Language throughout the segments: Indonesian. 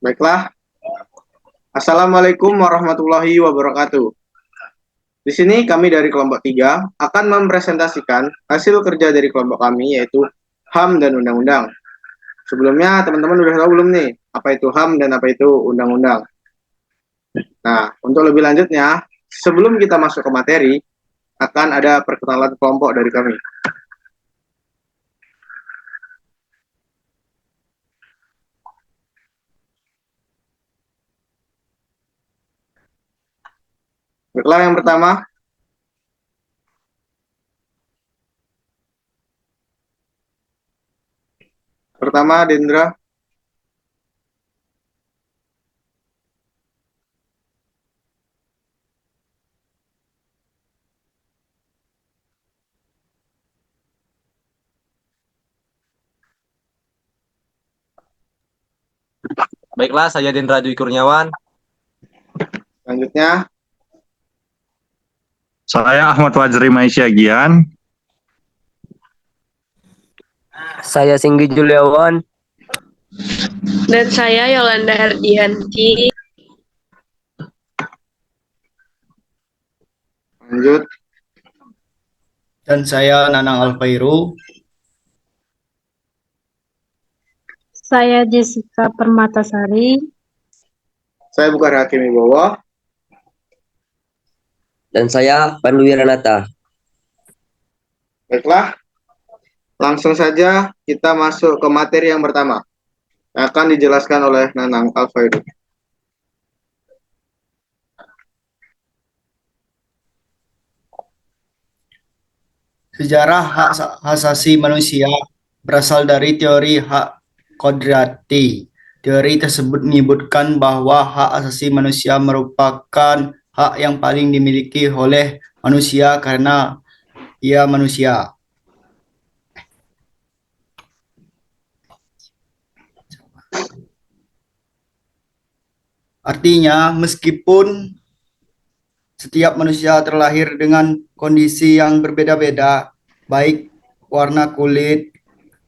Baiklah, Assalamualaikum warahmatullahi wabarakatuh. Di sini kami dari kelompok 3 akan mempresentasikan hasil kerja dari kelompok kami yaitu HAM dan Undang-Undang. Sebelumnya teman-teman udah tahu belum nih apa itu HAM dan apa itu Undang-Undang? Nah, untuk lebih lanjutnya, sebelum kita masuk ke materi, akan ada perkenalan kelompok dari kami. Baiklah, yang pertama Dendra. Baiklah, saya Dendra Dwi Kurniawan. Selanjutnya, Saya Ahmad Fajri Maisyagian. Saya Singgi Juliawan. Dan saya Yolanda Herdianti. lanjut. Dan saya Nanang Alfairu. Saya Jessica Permatasari. Saya Bukhari Hakim Wibowo. Dan saya Pandu Wiranata. Baiklah, langsung saja kita masuk ke materi yang pertama. Akan dijelaskan oleh Nanang Alfairu. Sejarah hak asasi manusia berasal dari teori hak kodrati. Teori tersebut menyebutkan bahwa hak asasi manusia merupakan hak yang paling dimiliki oleh manusia karena ia manusia. Artinya, meskipun setiap manusia terlahir dengan kondisi yang berbeda-beda, baik warna kulit,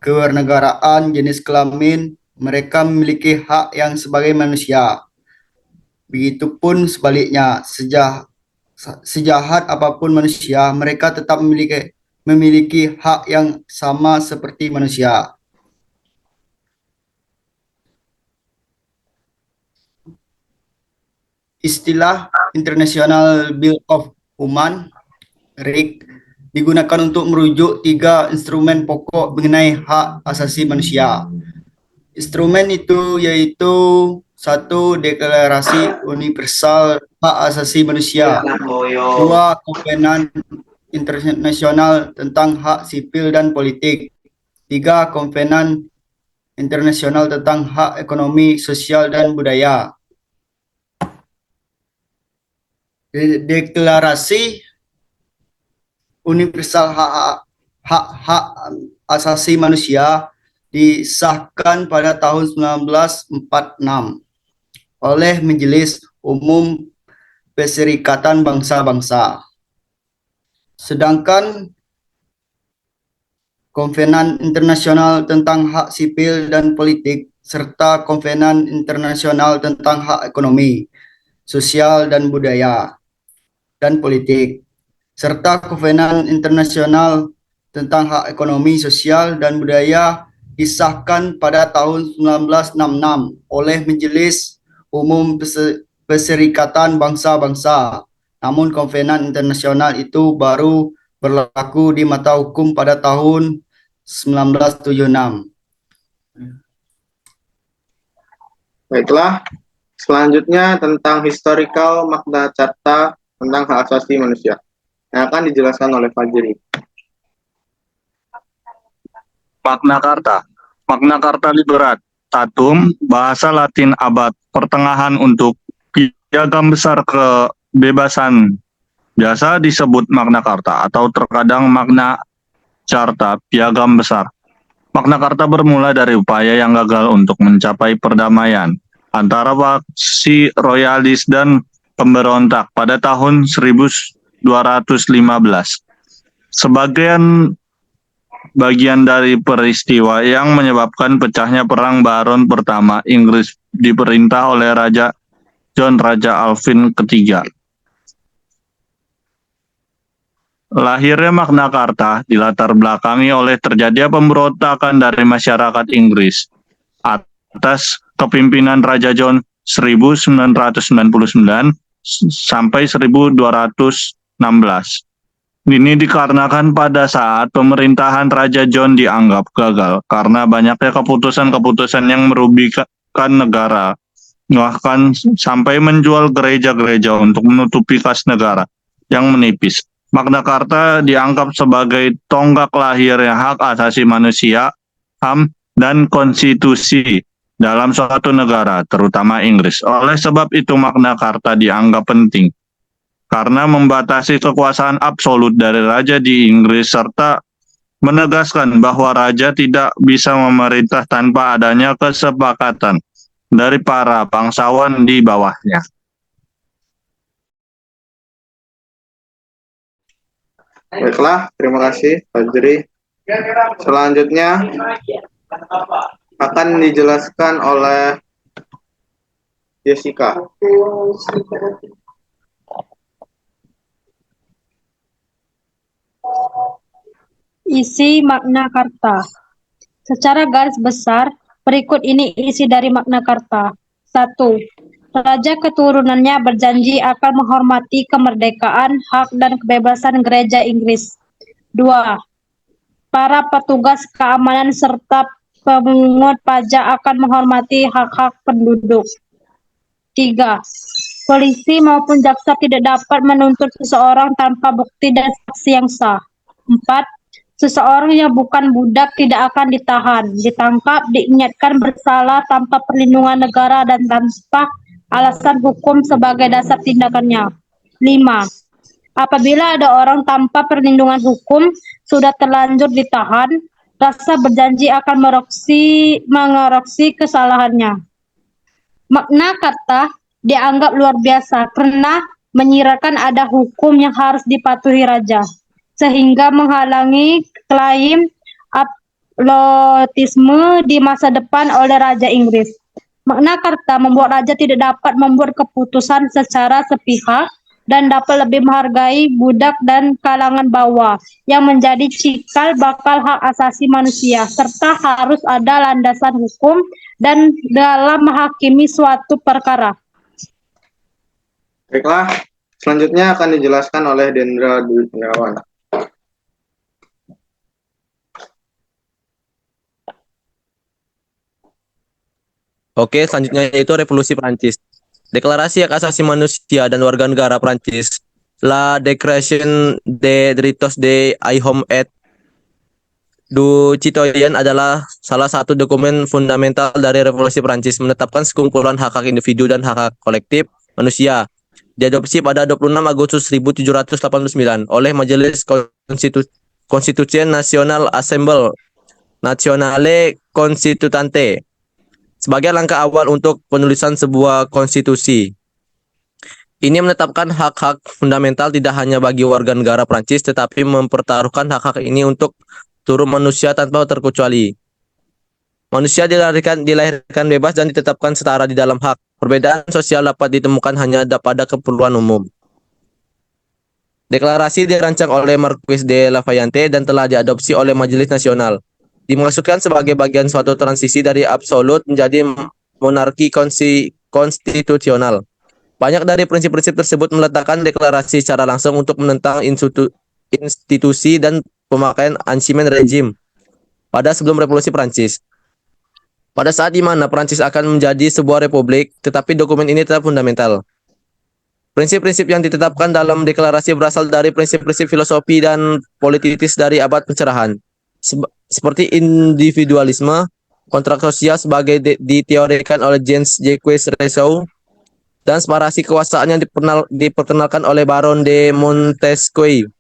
kewarganegaraan, jenis kelamin, mereka memiliki hak yang sebagai manusia. Begitupun sebaliknya, sejahat apapun manusia, mereka tetap memiliki hak yang sama seperti manusia. Istilah International Bill of Human Rights digunakan untuk merujuk 3 instrumen pokok mengenai hak asasi manusia. Instrumen itu yaitu 1. Deklarasi Universal Hak Asasi Manusia, 2. Konvenan Internasional tentang Hak Sipil dan Politik, 3. Konvenan Internasional tentang Hak Ekonomi, Sosial, dan Budaya. Deklarasi Universal Hak Asasi Manusia disahkan pada tahun 1946 oleh Majelis Umum Perserikatan Bangsa-Bangsa. Sedangkan Konvenan Internasional tentang Hak Sipil dan Politik serta Konvenan Internasional tentang Hak Ekonomi, Sosial, dan Budaya dan Politik, serta Konvenan Internasional tentang Hak Ekonomi, Sosial, dan Budaya disahkan pada tahun 1966 oleh Majelis Umum Perserikatan Bangsa-Bangsa. Namun Konvenan Internasional itu baru berlaku di mata hukum pada tahun 1976. Baiklah, selanjutnya tentang historical Magna Carta tentang hak asasi manusia yang akan dijelaskan oleh Fajri. Magna Carta. Magna Carta Libertatum, bahasa Latin abad pertengahan untuk piagam besar kebebasan. Biasa disebut Magna Carta atau terkadang Magna Carta, piagam besar. Magna Carta bermula dari upaya yang gagal untuk mencapai perdamaian antara faksi royalis dan pemberontak pada tahun 1215. Bagian dari peristiwa yang menyebabkan pecahnya Perang Baron Pertama Inggris diperintah oleh Raja John Raja Alvin ketiga. Lahirnya Magna Carta dilatar belakangi oleh terjadinya pemberontakan dari masyarakat Inggris atas kepimpinan Raja John 1999 sampai 1216. Ini dikarenakan pada saat pemerintahan Raja John dianggap gagal karena banyaknya keputusan-keputusan yang merugikan negara, bahkan sampai menjual gereja-gereja untuk menutupi kas negara yang menipis. Magna Carta dianggap sebagai tonggak lahirnya hak asasi manusia, HAM, dan konstitusi dalam suatu negara, terutama Inggris. Oleh sebab itu Magna Carta dianggap penting karena membatasi kekuasaan absolut dari raja di Inggris serta menegaskan bahwa raja tidak bisa memerintah tanpa adanya kesepakatan dari para bangsawan di bawahnya. Baiklah, terima kasih Fajri. Selanjutnya akan dijelaskan oleh Jessica. Isi Magna Carta. Secara garis besar, berikut ini isi dari Magna Carta. 1. Raja keturunannya berjanji akan menghormati kemerdekaan, hak, dan kebebasan gereja Inggris. 2. Para petugas keamanan serta pemungut pajak akan menghormati hak-hak penduduk. 3. Polisi maupun jaksa tidak dapat menuntut seseorang tanpa bukti dan saksi yang sah. 4. Seseorang yang bukan budak tidak akan ditahan, ditangkap, diingatkan bersalah tanpa perlindungan negara dan tanpa alasan hukum sebagai dasar tindakannya. 5. Apabila ada orang tanpa perlindungan hukum sudah terlanjur ditahan, rasa berjanji akan mengoreksi kesalahannya. Magna Carta dianggap luar biasa karena menyiratkan ada hukum yang harus dipatuhi raja, sehingga menghalangi klaim absolutisme di masa depan oleh Raja Inggris. Magna Carta membuat raja tidak dapat membuat keputusan secara sepihak dan dapat lebih menghargai budak dan kalangan bawah yang menjadi cikal bakal hak asasi manusia, serta harus ada landasan hukum dan dalam menghakimi suatu perkara. Baiklah, selanjutnya akan dijelaskan oleh Dendra Dwi Kurniawan. Oke, selanjutnya yaitu Revolusi Prancis. Deklarasi Hak Asasi Manusia dan Warga Negara Prancis, La Déclaration des Droits de l'Homme et du Citoyen adalah salah satu dokumen fundamental dari Revolusi Prancis, menetapkan sekumpulan hak-hak individu dan hak-hak kolektif manusia. Diadopsi pada 26 Agustus 1789 oleh Majelis Constitution National Assemble Nationale Constituante sebagai langkah awal untuk penulisan sebuah konstitusi. Ini menetapkan hak-hak fundamental tidak hanya bagi warga negara Prancis, tetapi mempertaruhkan hak-hak ini untuk seluruh manusia tanpa terkecuali. Manusia dilahirkan bebas dan ditetapkan setara di dalam hak. Perbedaan sosial dapat ditemukan hanya pada keperluan umum. Deklarasi dirancang oleh Marquis de Lafayette dan telah diadopsi oleh Majelis Nasional. Dimaksudkan sebagai bagian suatu transisi dari absolut menjadi monarki konstitusional. Banyak dari prinsip-prinsip tersebut meletakkan deklarasi secara langsung untuk menentang institusi dan pemakaian Ancien Regime pada sebelum Revolusi Prancis. Pada saat di mana Prancis akan menjadi sebuah republik, tetapi dokumen ini tetap fundamental. Prinsip-prinsip yang ditetapkan dalam deklarasi berasal dari prinsip-prinsip filosofi dan politis dari abad pencerahan. Seperti individualisme, kontrak sosial sebagai diteorikan oleh James Jacques Rousseau, dan separasi kekuasaan yang diperkenalkan oleh Baron de Montesquieu.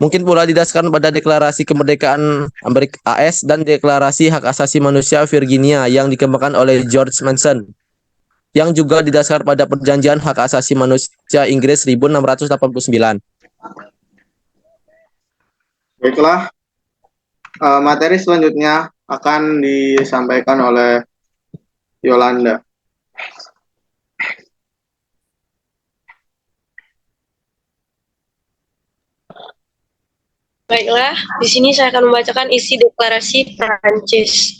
Mungkin pula didasarkan pada Deklarasi Kemerdekaan Amerika AS dan Deklarasi Hak Asasi Manusia Virginia yang dikembangkan oleh George Mason, yang juga didasarkan pada Perjanjian Hak Asasi Manusia Inggris 1689. Baiklah, materi selanjutnya akan disampaikan oleh Yolanda. Baiklah, di sini saya akan membacakan isi deklarasi Prancis.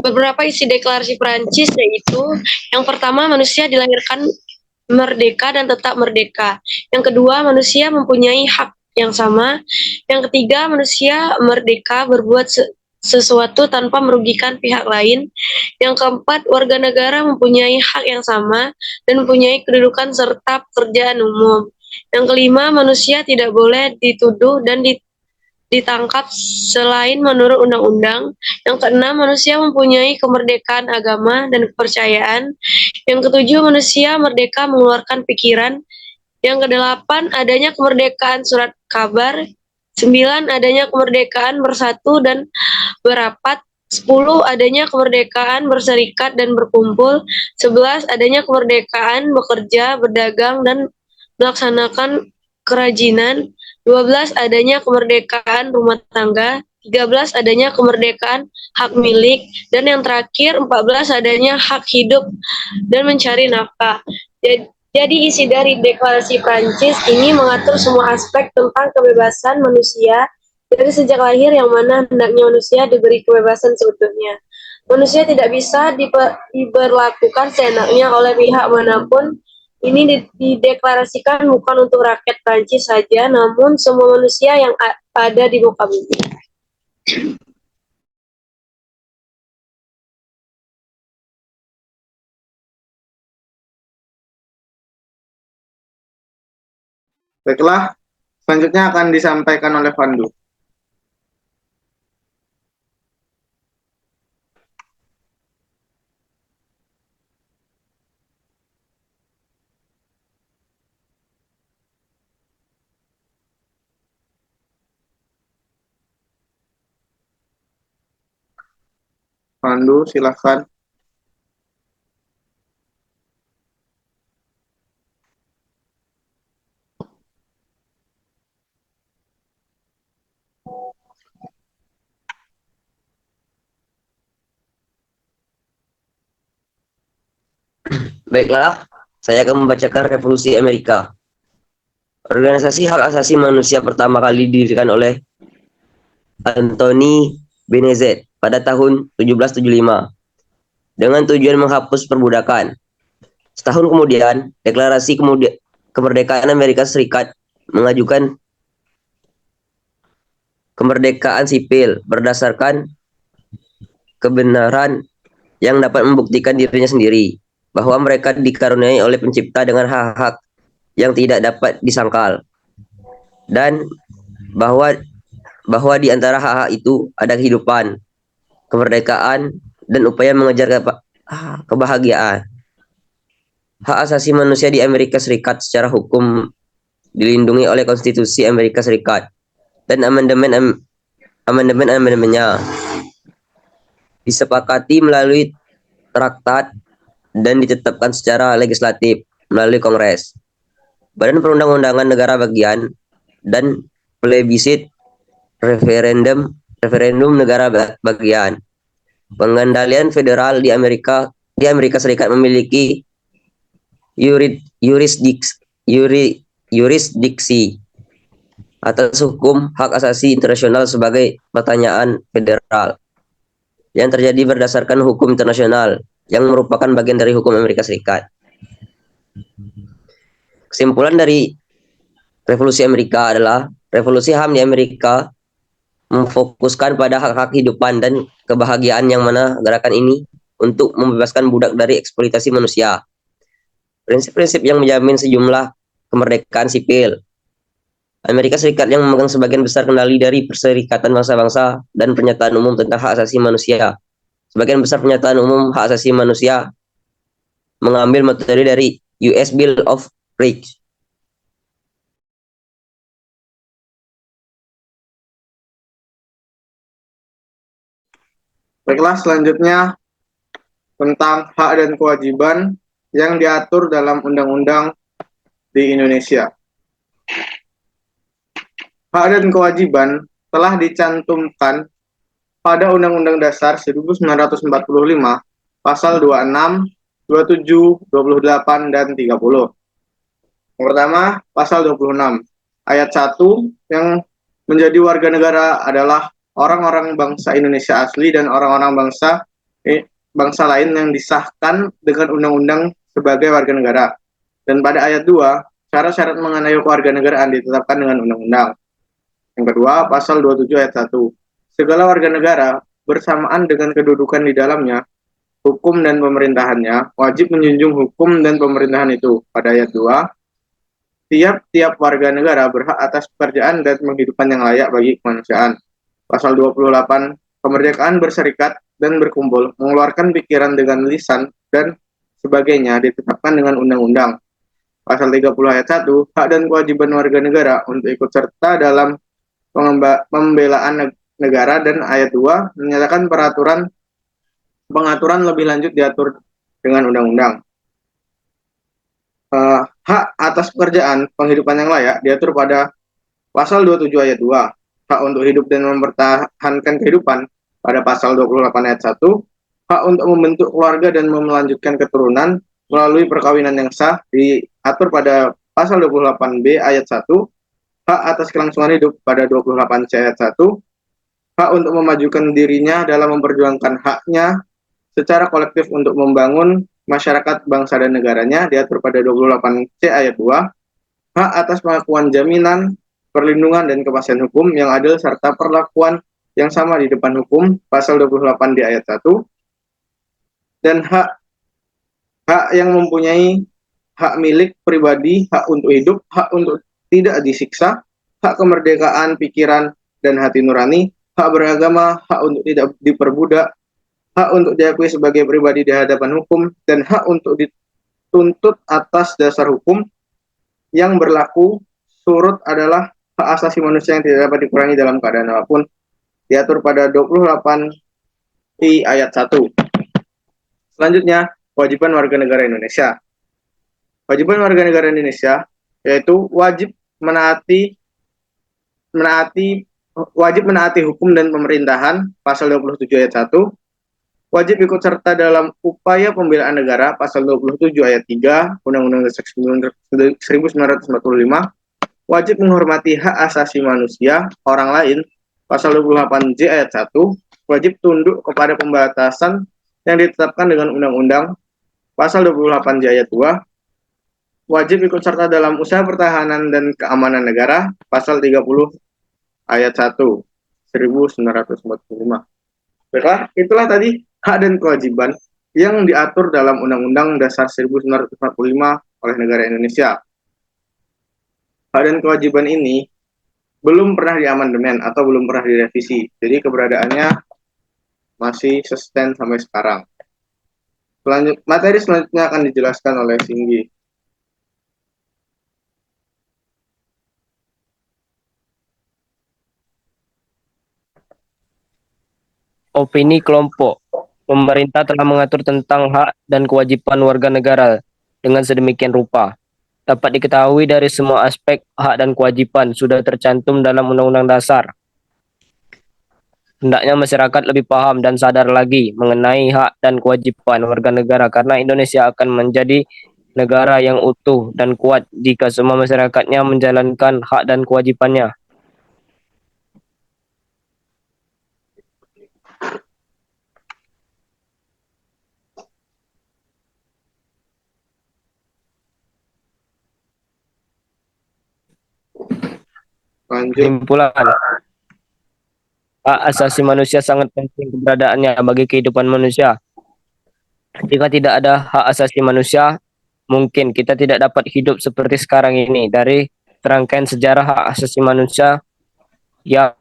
Beberapa isi deklarasi Prancis yaitu yang pertama, manusia dilahirkan merdeka dan tetap merdeka. Yang kedua, manusia mempunyai hak yang sama. Yang ketiga, manusia merdeka berbuat sesuatu tanpa merugikan pihak lain. Yang keempat, warga negara mempunyai hak yang sama dan mempunyai kedudukan serta pekerjaan umum. Yang kelima, manusia tidak boleh dituduh dan ditangkap selain menurut undang-undang. Yang keenam, manusia mempunyai kemerdekaan agama dan kepercayaan. Yang ketujuh, manusia merdeka mengeluarkan pikiran. Yang kedelapan, adanya kemerdekaan surat kabar. 9, adanya kemerdekaan bersatu dan berapat. 10, adanya kemerdekaan berserikat dan berkumpul. 11, adanya kemerdekaan bekerja, berdagang, dan melaksanakan kerajinan. 12, adanya kemerdekaan rumah tangga. 13, adanya kemerdekaan hak milik. Dan yang terakhir, 14, adanya hak hidup dan mencari nafkah. Jadi isi dari deklarasi Prancis ini mengatur semua aspek tentang kebebasan manusia dari sejak lahir, yang mana hendaknya manusia diberi kebebasan seutuhnya. Manusia tidak bisa diberlakukan seenaknya oleh pihak manapun. Ini dideklarasikan bukan untuk rakyat Prancis saja, namun semua manusia yang ada di muka bumi. Baiklah, selanjutnya akan disampaikan oleh Pandu. Pandu, silahkan. Baiklah, saya akan membacakan Revolusi Amerika. Organisasi hak asasi manusia pertama kali didirikan oleh Anthony Benezet pada tahun 1775 dengan tujuan menghapus perbudakan. Setahun kemudian, Deklarasi Kemerdekaan Amerika Serikat mengajukan kemerdekaan sipil berdasarkan kebenaran yang dapat membuktikan dirinya sendiri, bahwa mereka dikaruniai oleh pencipta dengan hak-hak yang tidak dapat disangkal, dan bahwa di antara hak-hak itu ada kehidupan, kemerdekaan, dan upaya mengejar kebahagiaan. Hak asasi manusia di Amerika Serikat secara hukum dilindungi oleh Konstitusi Amerika Serikat dan amandemen-amandemennya disepakati melalui traktat dan ditetapkan secara legislatif melalui Kongres, Badan Perundang-undangan Negara Bagian, dan plebisit referendum negara bagian. Pengendalian federal di Amerika Serikat memiliki yurisdiksi atas hukum hak asasi internasional sebagai pertanyaan federal yang terjadi berdasarkan hukum internasional yang merupakan bagian dari hukum Amerika Serikat. Kesimpulan dari Revolusi Amerika adalah revolusi HAM di Amerika memfokuskan pada hak-hak kehidupan dan kebahagiaan, yang mana gerakan ini untuk membebaskan budak dari eksploitasi manusia. Prinsip-prinsip yang menjamin sejumlah kemerdekaan sipil. Amerika Serikat yang memegang sebagian besar kendali dari Perserikatan Bangsa-Bangsa dan pernyataan umum tentang hak asasi manusia. Sebagian besar pernyataan umum hak asasi manusia mengambil materi dari US Bill of Rights. Baiklah, selanjutnya tentang hak dan kewajiban yang diatur dalam undang-undang di Indonesia. Hak dan kewajiban telah dicantumkan pada Undang-Undang Dasar 1945 pasal 26, 27, 28, dan 30. Yang pertama, pasal 26 ayat 1 yang menjadi warga negara adalah orang-orang bangsa Indonesia asli dan orang-orang bangsa lain yang disahkan dengan undang-undang sebagai warga negara. Dan pada ayat 2, syarat-syarat mengenai kewarganegaraan ditetapkan dengan undang-undang. Yang kedua, pasal 27 ayat 1. Segala warga negara bersamaan dengan kedudukan di dalamnya, hukum dan pemerintahannya, wajib menjunjung hukum dan pemerintahan itu. Pada ayat 2, tiap-tiap warga negara berhak atas pekerjaan dan penghidupan yang layak bagi kemanusiaan. Pasal 28, kemerdekaan berserikat dan berkumpul, mengeluarkan pikiran dengan lisan, dan sebagainya ditetapkan dengan undang-undang. Pasal 30 ayat 1, hak dan kewajiban warga negara untuk ikut serta dalam pembelaan negara, dan ayat 2 menyatakan pengaturan lebih lanjut diatur dengan undang-undang. Hak atas pekerjaan penghidupan yang layak diatur pada pasal 27 ayat 2. Hak untuk hidup dan mempertahankan kehidupan pada pasal 28 ayat 1. Hak untuk membentuk keluarga dan melanjutkan keturunan melalui perkawinan yang sah diatur pada pasal 28B ayat 1. Hak atas kelangsungan hidup pada 28C ayat 1. Hak untuk memajukan dirinya dalam memperjuangkan haknya secara kolektif untuk membangun masyarakat bangsa dan negaranya diatur pada 28C ayat 2. Hak atas pengakuan jaminan, perlindungan, dan kepastian hukum yang adil serta perlakuan yang sama di depan hukum pasal 28 di ayat 1. Dan hak yang mempunyai hak milik pribadi, hak untuk hidup, hak untuk tidak disiksa, hak kemerdekaan pikiran dan hati nurani, hak beragama, hak untuk tidak diperbudak, hak untuk diakui sebagai pribadi di hadapan hukum, dan hak untuk dituntut atas dasar hukum yang berlaku surut adalah hak asasi manusia yang tidak dapat dikurangi dalam keadaan apapun, diatur pada 28 I ayat 1. Selanjutnya, kewajiban warga negara Indonesia. Kewajiban warga negara Indonesia yaitu wajib menaati hukum dan pemerintahan pasal 27 ayat 1. Wajib ikut serta dalam upaya pembelaan negara pasal 27 ayat 3 Undang-Undang Dasar 1945. Wajib menghormati hak asasi manusia orang lain pasal 28J ayat 1. Wajib tunduk kepada pembatasan yang ditetapkan dengan undang-undang pasal 28J ayat 2. Wajib ikut serta dalam usaha pertahanan dan keamanan negara pasal 30 ayat 1 1945. Baiklah, itulah tadi hak dan kewajiban yang diatur dalam Undang-Undang Dasar 1945 oleh negara Indonesia. Hak dan kewajiban ini belum pernah diamandemen atau belum pernah direvisi, jadi keberadaannya masih sustain sampai sekarang. Materi selanjutnya akan dijelaskan oleh Singgi. Opini kelompok. Pemerintah telah mengatur tentang hak dan kewajiban warga negara dengan sedemikian rupa. Dapat diketahui dari semua aspek hak dan kewajiban sudah tercantum dalam Undang-Undang Dasar. Hendaknya masyarakat lebih paham dan sadar lagi mengenai hak dan kewajiban warga negara karena Indonesia akan menjadi negara yang utuh dan kuat jika semua masyarakatnya menjalankan hak dan kewajibannya. Lanjut. Kesimpulan. Hak asasi manusia sangat penting keberadaannya bagi kehidupan manusia. Jika tidak ada hak asasi manusia, mungkin kita tidak dapat hidup seperti sekarang ini. Dari rangkaian sejarah hak asasi manusia yang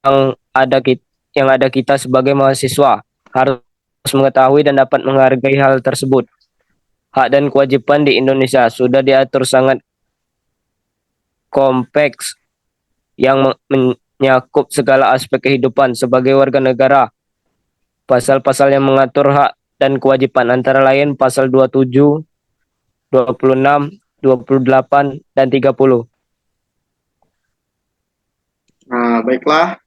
ada kita sebagai mahasiswa harus mengetahui dan dapat menghargai hal tersebut. Hak dan kewajiban di Indonesia sudah diatur sangat kompleks yang menyakup segala aspek kehidupan sebagai warga negara. Pasal-pasal yang mengatur hak dan kewajiban antara lain pasal 27, 26, 28, dan 30. Nah, baiklah.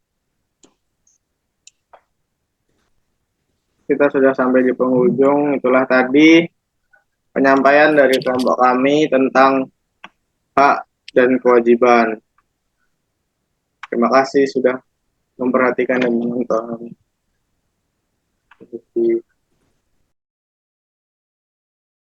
kita sudah sampai di penghujung. Itulah tadi penyampaian dari kelompok kami tentang hak dan kewajiban. Terima kasih sudah memperhatikan dan menonton.